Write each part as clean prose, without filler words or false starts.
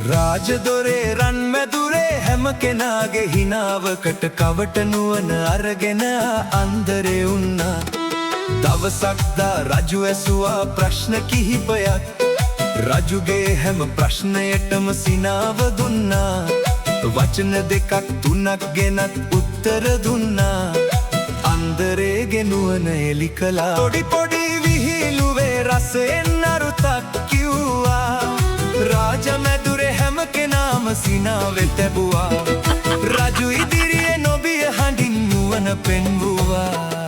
රාජදොරේ රන් මැදුරේ හැම කෙනාගේ හිනාවකට කවට නුවණ අරගෙන අන්දරේ උන්නා. දවසක් දා රජු ඇසුවා ප්‍රශ්න කිහිපයක්. රජුගේ හැම ප්‍රශ්නයටම සිනාව දුන්නා. වචන දෙකක් තුනක් ගෙනත් උත්තර දුන්නා. අන්දරේගේ නුවණ එලි කළා. පොඩි පොඩි විහිළුවේ රසයෙන් අරුතක් කිව්වා. රාජ මැදුරේ හැම කෙනාම සිනාවෙ තැබුවා. රජු ඉදිරියේ නොබිය හඬින් නුවණ පෙන්වුවා.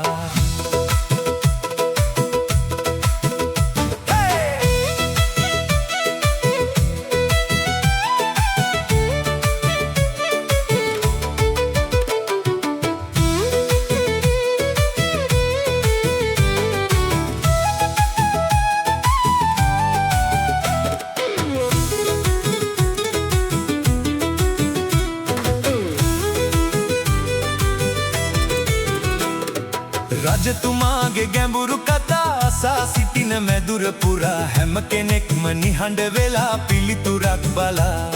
රජතුමාගේ ගැඹුරු කතා අසා සිටින මැදුර පුරා හැම කෙනෙක්ම නිහඬ වෙලා පිළිතුරක් බලා.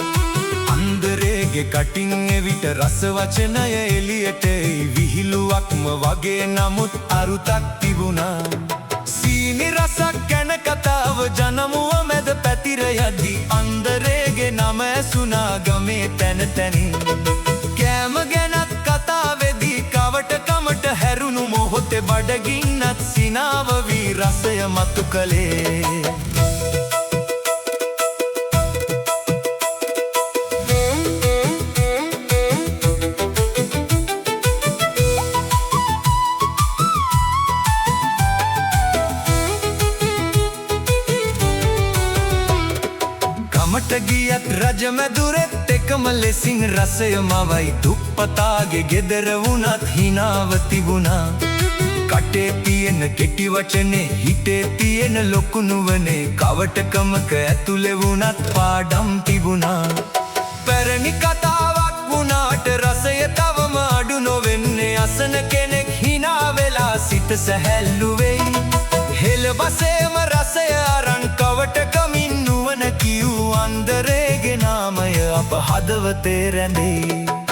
අන්දරේගේ කටින් එවිට රස වචනය එළියට එයි. විහිළුවක්ම වගේ නමුත් අරුතක් තිබුණා. සීනි රසක් ගැන කතාව ජනමුව මැද පැතිර යද්දී අන්දරේගේ නම ඇසුණා ගමේ තැන තැනින්. කෑම ගැනත් කතාවේදී කවටකමට හැරුණු මොහොතේ බඩගින්නත් සිනාව වී රසය මතු කළේ. කමට ගියත් රජ මැදුරෙත් එකම ලෙසින් රසය මවයි. දුප්පතාගේ ගෙදර වුණත් හිනාව තිබුණා. කටේ තියෙන කෙටි වචනේ හිතේ තියෙන ලොකු නුවණේ. කවටකමක ඇතුලේ වුණත් පාඩම් තිබුණා. පැරණි කතාවක් වුණාට රසය තවම අඩු නොවෙන්නේ. අසන කෙනෙක් හිනා වෙලා සිත සැහැල්ලු වෙයි. හෙළබසේම රසය අරන් කවටකමින් නුවණ කියූ අන්දරේගේ නාමය අප හදවතේ රැඳෙයි.